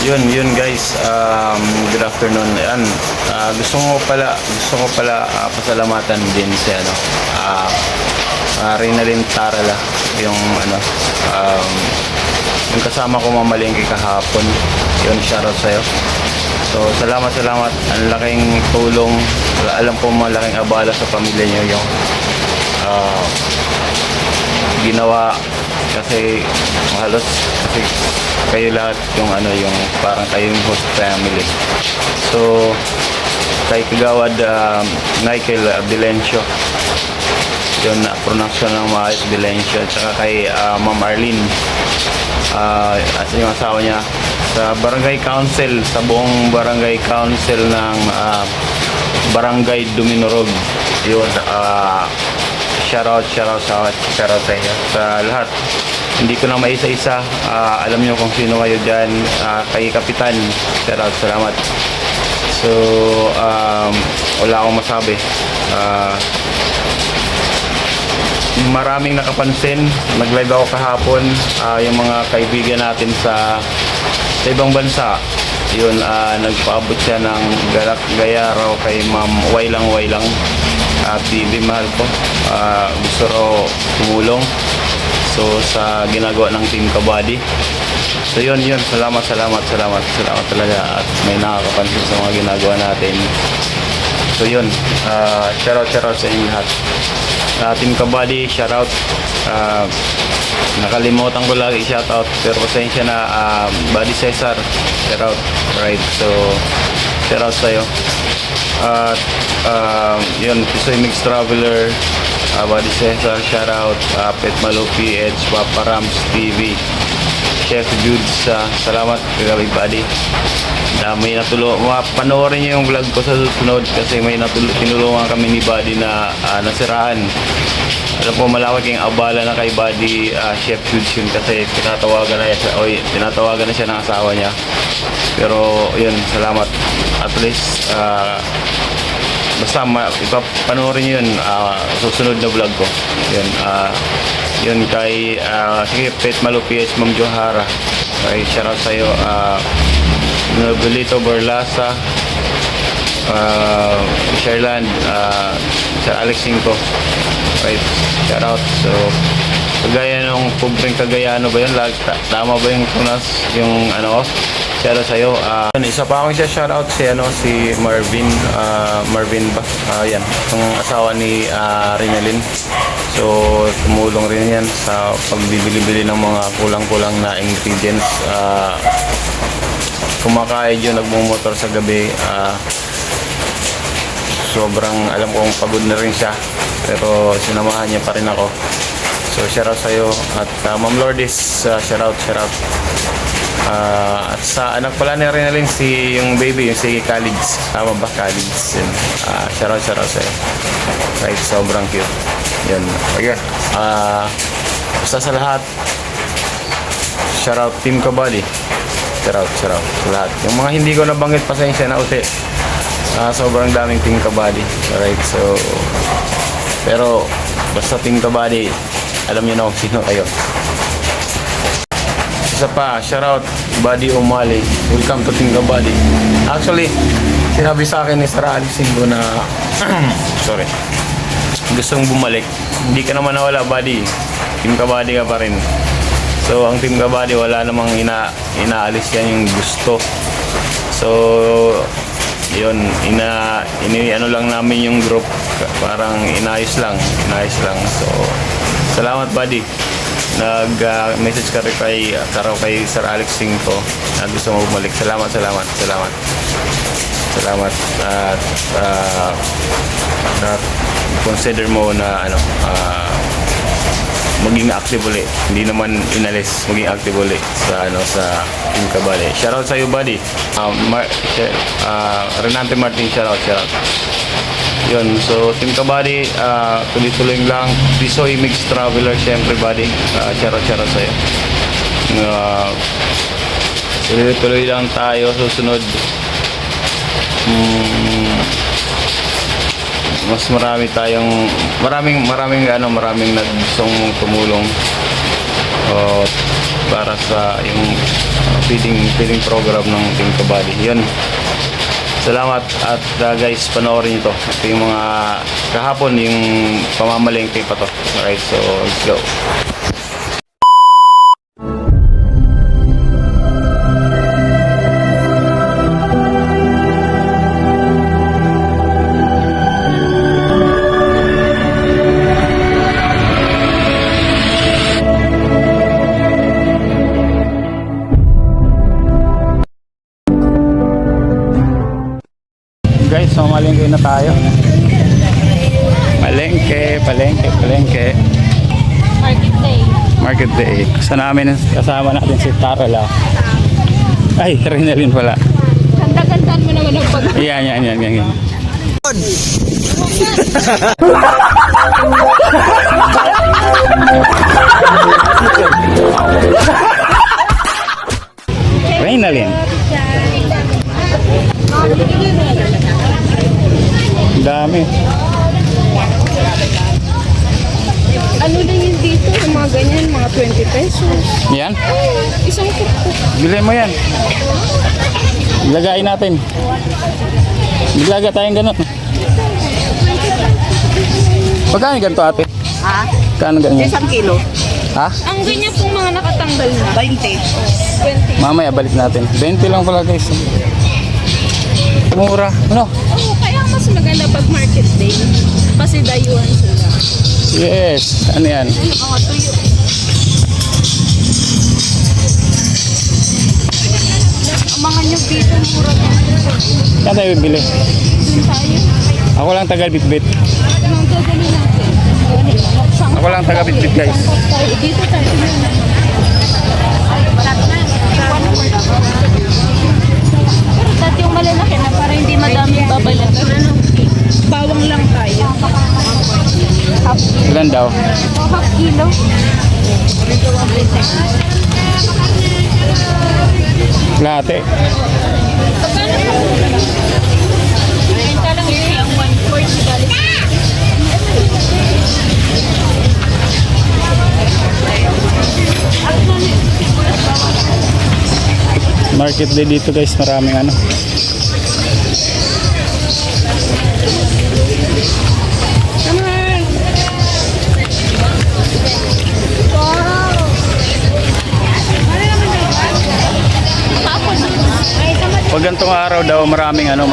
Yun guys, good afternoon. Ayan, gusto ko pala pasalamatan din si Rinalyn Tarala, yung yung kasama ko mamalengke kahapon. Yun, shoutout sa'yo. So, salamat. Ang laking tulong. Alam ko malaking abala sa pamilya niyo yung ginawa kasi halos kasi kayo lahat yung yung parang kayo yung host family. So kay Kagawad Michael Dilencio, yun na production ng Maayos Dilencio, at saka kay Ma'am Arlene at yung asawa niya sa barangay council, sa buong barangay council ng Barangay Duminorog. Yun, shoutout sa inyo sa lahat. Hindi ko na maisa-isa, alam nyo kung sino kayo dyan. Kay Kapitan, shoutout, salamat. So wala akong masabi. Maraming nakapansin, nag-live ako kahapon, yung mga kaibigan natin sa ibang bansa. Yun, nagpaabot siya ng galak gaya raw kay Ma'am Wailang TV, mahal ko. Gusto raw tumulong so sa ginagawa ng Team Kabady. So yun, salamat talaga, at may nakakapansin sa mga ginagawa natin. So yun, shoutout sa inyo lahat. Team Kabady, shoutout. Nakalimutan ko lagi shoutout, pero pasensya na. Buddy Cesar, shoutout. Right, so shoutout sa'yo. At yun, Pisoy Mix Traveler, Buddy Cesar, shoutout. Pet Malo PH, Papa Rams TV, Chef Judes, salamat kagabi buddy. May panoorin niyo yung vlog ko sa susunod kasi may tinulungan kami ni Buddy na nasiraan. Alam ko malawak yung abala na kay Buddy, Chef Judes yun, kasi tinatawagan na siya ng asawa niya. Pero yun, salamat. At least basta ipapanoorin niyo yun, susunod na vlog ko. Yun kay sige, Pet Malo PH, Ma'am Johara, kay shoutout sa'yo. Novelito Borlasa, Sherland, Sir Alex Cinco, right, shoutout. So kagaya nung pobreng Cagayano ba yun? Tama ba yung pronounce yung shoutout sa'yo. Isa pa akong shoutout si Marvin ba? Yan, yung asawa ni Rinalyn. So tumulong rin yan sa pagbibili-bili ng mga kulang-kulang na ingredients. Kumakain yun, nagmumotor sa gabi. Sobrang alam kong pagod na rin siya, pero sinamahan niya pa rin ako. So shoutout sa'yo. At Ma'am Lourdes, shoutout. At sa anak pala ni Rinalyn, yung baby, yung si Kalids. Tama ba? Kalids yun. Shoutout sa'yo. Right, sobrang cute. Yun, okay. Basta sa lahat, shoutout Team Kabady. Shoutout sa lahat. Yung mga hindi ko nabanggit, pasensya na ulit. Sobrang daming Team Kabady. Alright, so pero basta Team Kabady, alam niyo na kung sino kayo. Isa pa, shoutout Buddy Umali. Welcome to Team Kabady. Actually, sinabi sa akin ni Sir Alex Cinco na sorry, gustong bumalik. Hindi ka naman nawala, Buddy. Team Kabady ka pa rin. So ang Team Kabady, wala namang inaalis yan yung gusto. So yun, lang namin yung group, parang inayos lang. So salamat Buddy. Nag-message ka rin kay Sir Alex Cinco na gusto mo bumalik. Salamat. At consider mo na maging active ulit. Hindi naman inalis, maging active ulit sa Team Kabady. Shoutout sa iyo, Buddy. Renante Martin, shoutout. Yun, so Team Kabady, tuloy-tuloy lang. Pisoy Mix Traveler, syempre Buddy. Shoutout sa iyo. Tuloy-tuloy lang tayo, susunod. Mas maraming nagustong tumulong. o para sa yung feeding program ng Team Kabady. Yun. Salamat at guys, panoorin nyo to. Ito yung mga kahapon yung pamamalengke pa to. Alright, so let's go. Guys, so malengke na tayo. Palengke. Market day. Market day. Kasama natin si Tarala. Ay, Rinalyn pala. Ganda-gandaan mo naman ang pag... Yan. Rinalyn. Ang dami. Ano din yun dito? Yung mga ganyan, mga 20 pesos. Yan. Isang kuko. Bilhin mo yan. Ilagain natin. Ilaga tayong ganun. Pagkano ganito ate? Ha? Kano ganyan? 1 kilo. Ha? Ang ganyan pong mga nakatanggal na. 20. 20. Mamaya balik natin. 20 lang pala guys. Mura. Ano? Oo, kaya mas maganda pag market day. Kasi dayuhan sila. Yes. Ano yan? Ano, mga tuyo. Ang mga nyug dito, mura na. Saan tayo bibili? Doon tayo. Ako lang taga Bitbit. Anong gagawin natin? Ako lang taga Bitbit guys. Dito tayo. Pero dati yung malalaki na para hindi madaming babalat. Ano? Bawang lang tayo. Half kilo. Ilan daw? Half kilo. Lahati. Renta lang yung 140 balik. Market day dito guys. Maraming ano. Pag ganitong araw daw maraming ano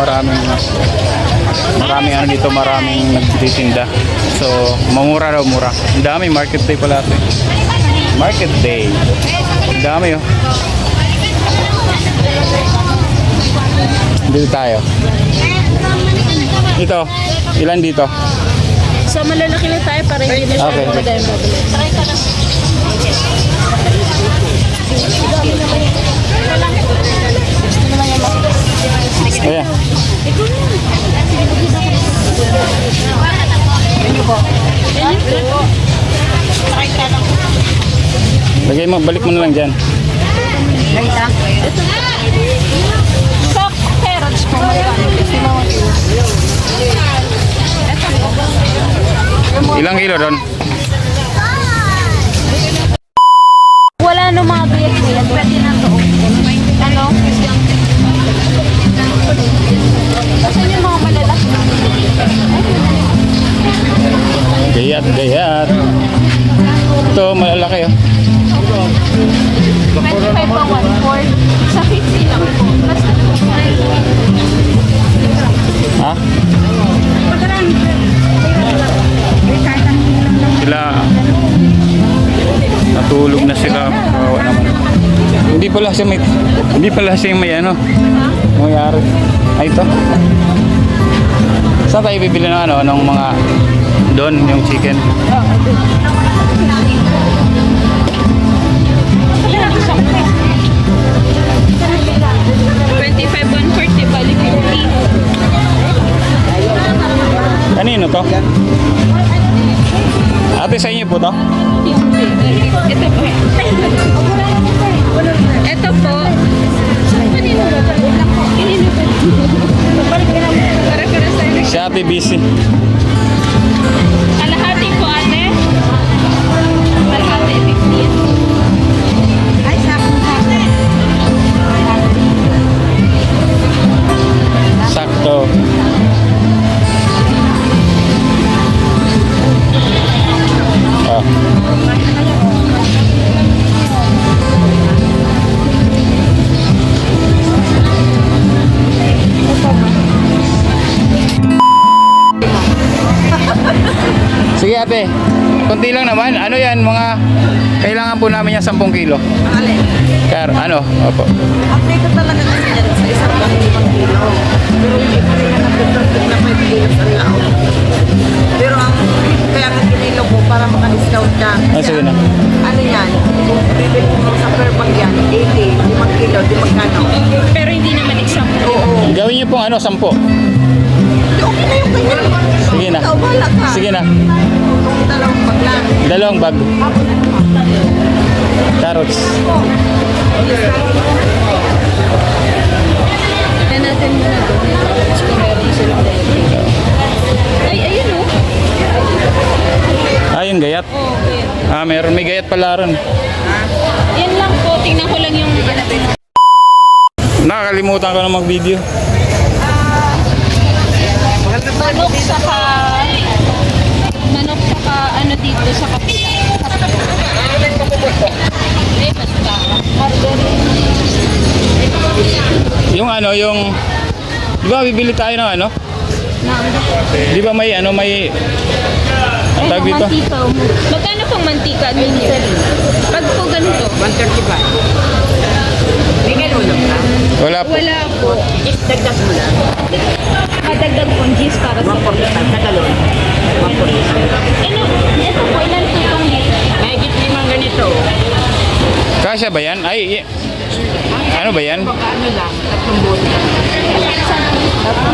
dito, maraming nagtitinda. So, mamura daw, mura. Ang dami, market day pala ito. Market day. Ang dami oh. Dito tayo. Ito, ilan dito? So malalaki na tayo para hindi na siya Okay. madaming babalat. Try ka lang. Ayan. Lagay mo, balik mo na lang dyan. So, carrots po. Ilang kilo doon? Wala no mga biyat-biyat. Pwede na to. Ano? Kasi yung mga malalaki. Gayat. Ito, malalaki oh. 25 pa 1/4. Sa 50 lang po. Plus Ha? Sila natulog na sila. Kawawa naman. Hindi pala siya may ano. Nangyari. Ay ito. Saan tayo bibili ng ano ng mga doon yung chicken? 25 1/4 balik 50. Kanino to? Ate, sa inyo po to? Ito po. Ito po. Para sa'yo. Si Ate busy. Kalahati po ate. Kalahati 15. Sige ate, konti lang naman. Ano yan, mga kailangan po namin yan 10 kilo. Alin? Ano? Opo. Update ko talaga kasi yan sa isang lang 5 kilo. Pero hindi pa rin nakapagdagdag na 5 kilo sa lao. Pero ang kaya nga kinilo ko para maka-discount ka. Ah, sige na. Ano yan? Kung bibili mo sa per bag yan, 80, 5 kilo, di magkano. Pero hindi naman example. Oo. Gawin niyo pong ano, 10. Okay na yung ganyan. Sige na. Ikaw, bahala ka. Sige na. Kung dalawang bag lang. 2 bag. Carrots. Tignan natin muna doon. Tapos kung meron silang delivery. Ay, ayun o. Yung gayat. Oh, okay. Meron. May gayat pala ron. Yan lang po. Tingnan ko lang yung Nakakalimutan ko na mag-video. manok saka ano dito sa kapila. Eh, basta. Yung ano, yung... Di ba bibili tayo ng ano? Di ba may ano, may... Ang tawag dito? Mantika. Magkano pong mantika ninyo? Pag po ganito? 135. Bigay mo lang ka. Wala po. Wala po. Dagdag mo lang. Madagdag pong gis para sa 145 sa talon. 145. Ano? Ito po, ilan po itong dito? Mahigit 5 ganito. Kasya ba yan? Ano ba yan? Baka ano lang, 3 bote.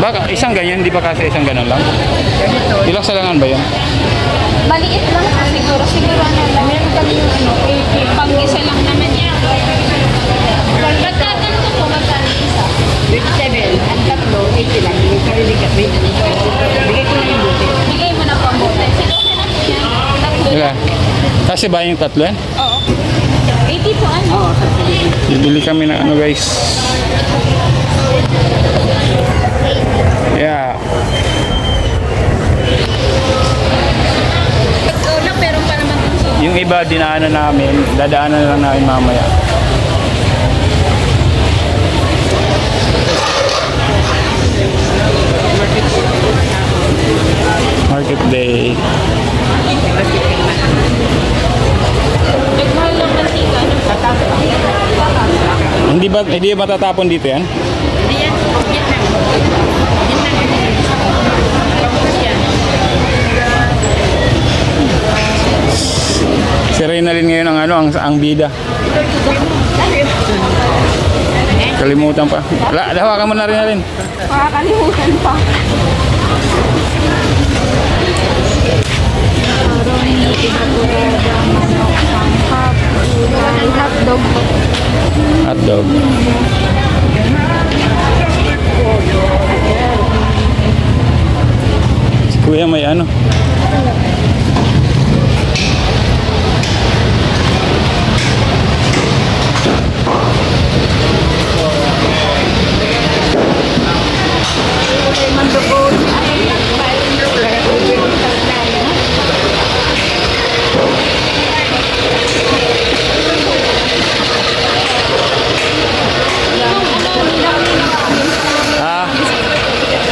Baka isang ganyan, di ba kasi isang ganon lang? Ganito. Ilang salangan ba yan? Maliit lang po siguro. Siguro ano lang. Meron kami yung ano, pang-isa lang naman yan. Magkano po, magkano isa? 27. Ang tatlo, 80 lang. Yung sarili ka, bigay ko lang yung bote. Bigay mo na po ang bote. Sige, okay na po yan. Tatlo Wala. lang. Kasi ba yung tatlo yan? Oo. 80 po ano? Oo, sa sarili. Bibili kami ng ano guys. Yeah. Ikaw lang, pero pa naman itong Yung iba dinaanan namin, dadaanan na lang namin mamaya. Market day. nagmahal lang mantika. Hindi ba matatapon dito yan? Hindi yan. Yan lang. Yan lang. Tapos yan. Si Reynalyn ngayon ang ano, ang bida. Kalimutan pa. Hawakan mo na Reynalyn. Makakalimutan pa. Hotdog. Hotdog. Si Kuya may ano.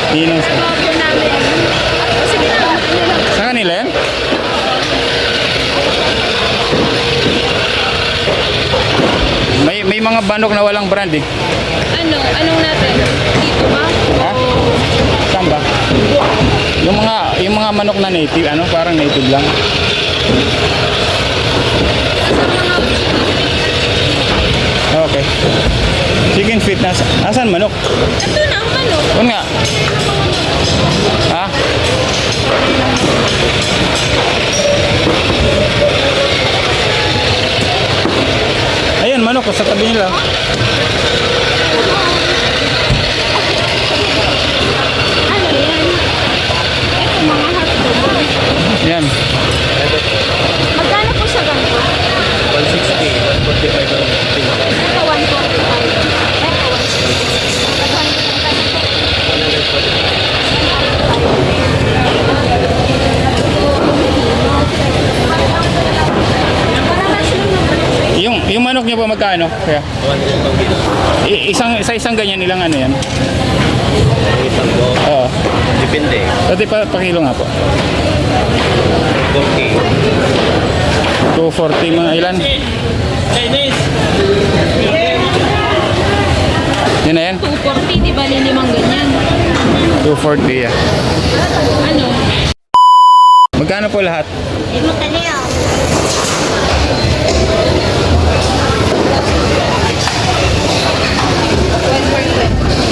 Ninong sa... Sa kanila yan? May mga banok na walang brand eh. Anong natin? Dito ba? Ha? Saan ba? Yung mga manok na native, ano? Parang native lang. Okay. Chicken feet na. Asan manok? Ito na ang manok. Yun nga. Ha? Ayan, manok sa tabi nila. Ano yan? Ito mga hotdog. Yan. Magkano po sa ganito? 160, 145. Ito 145. Ito 160. Yung manok niyo po magkano? Kaya? Isang ganyan, ilang ano yan? Oo. Depende. Dati pa kilo nga po. 40. 240 mga ilan? Yun na yan? 240, di ba limang ganyan? 240 yeah. Ano? Magkano po lahat?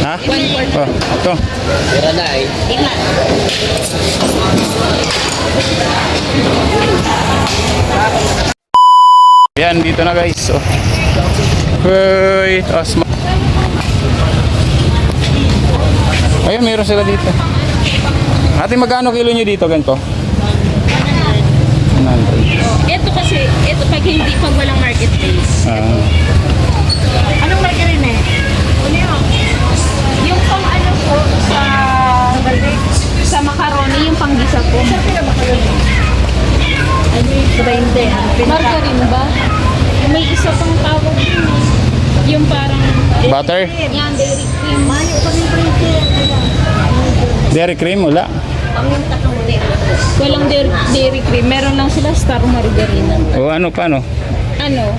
Ha? Oh, ito. Yan, dito na guys. Oh. Hoy, asma. Ayun, meron sila dito. Ate, magkano kilo nyo dito ganito? 100. Ito kasi, ito pag hindi, pag walang marketplace. Anong margarine eh? Yung pang ano po, sa macaroni, yung panggisa po. Margarine ba? May isa pang tawag yun eh. Yung parang, Butter? yan, dairy cream. Dairy cream? Wala. Walang dairy cream. Meron lang sila star margarine. O ano, paano? Ano?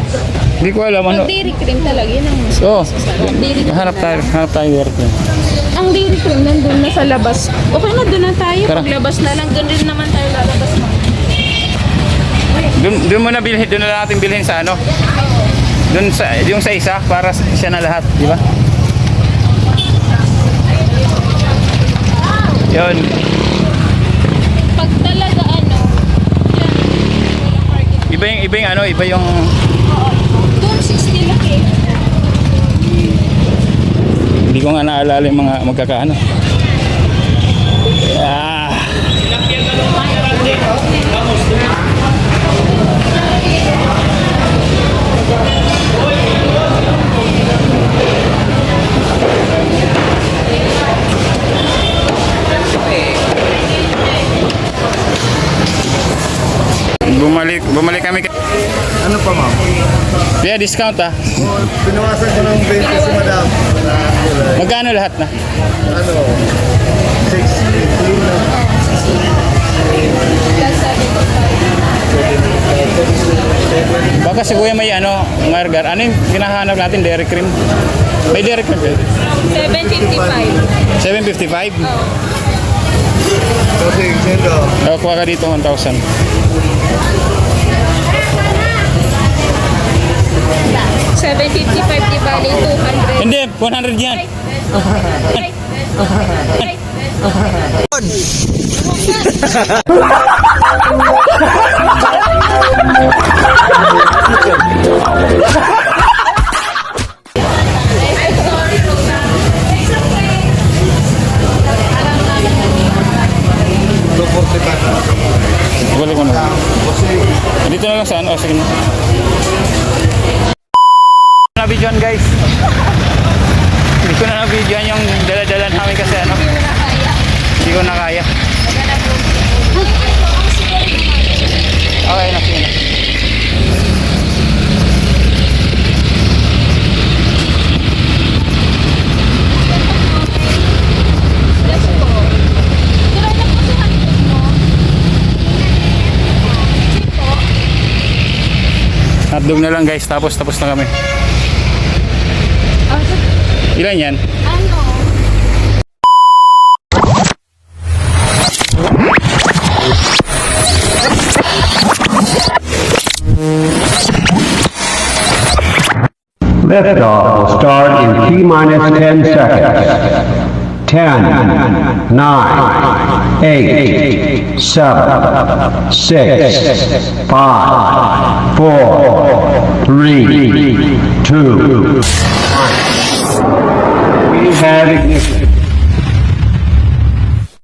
Hindi ko alam ano. Pag dairy cream talaga, yun ang mas. Oh, Dairy cream. hanap tayo dairy cream. Ang dairy cream nandun na sa labas. Okay na, doon na tayo. Tara. Paglabas na lang, doon rin naman tayo lalabas mo. Doon mo na bilhin, doon na natin bilhin sa ano? Doon sa yung sa isa para siya na lahat, di ba? Yun. Pag talaga ano, yan. Iba yung Doon 60 laki. hindi ko nga naalala yung mga magkakaano. Ah. Bumalik kami. Ano pa, ma'am? Yeah, discount ah. Pinawasan ko ng 20 si madam. Magkano lahat na? Ano? 6 lang. Baka si Kuya may ano, margar. Ano yung hinahanap natin? Dairy cream? May dairy cream. 755. 755? Kasi, sendo. Kuha ka dito 1,000. $755 di bali 200. Hindi, 100 yan. Balik mo na. Dito na lang sa ano. Sige na. Na-videoan guys. Hindi ko na na-videoan yung dala-dala namin kasi ano. Hindi ko na kaya. Okay na, sige na. Hotdog na lang guys, tapos na kami. Ilan yan? Ano? Liftoff will start in T-minus 10 seconds. 10, 9, 8, 7, 6, 5, 4, 3, 2, 1. We have ignition.